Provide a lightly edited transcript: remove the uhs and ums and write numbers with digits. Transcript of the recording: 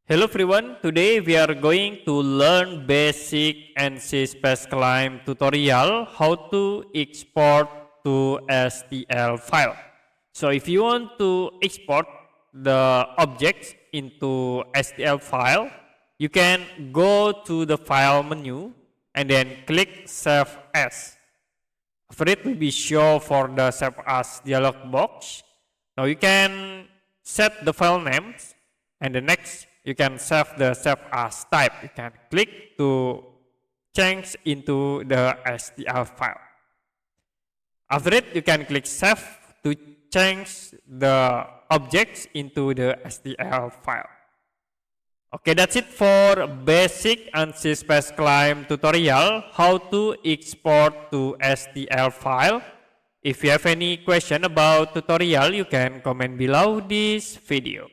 Hello everyone, today we are going to learn basic Ansys Spaceclaim tutorial how to export to STL file. So if you want to export the objects into STL file, you can go to the file menu and then click Save As. After it will be show for the Save As dialog box. Now you can set the file names, and the next you can save the save as type. You can click to change into the STL file. After it, you can click save to change the objects into the STL file. Okay, that's it for basic Ansys Spaceclaim tutorial how to export to STL file. If you have any question about tutorial, you can comment below this video.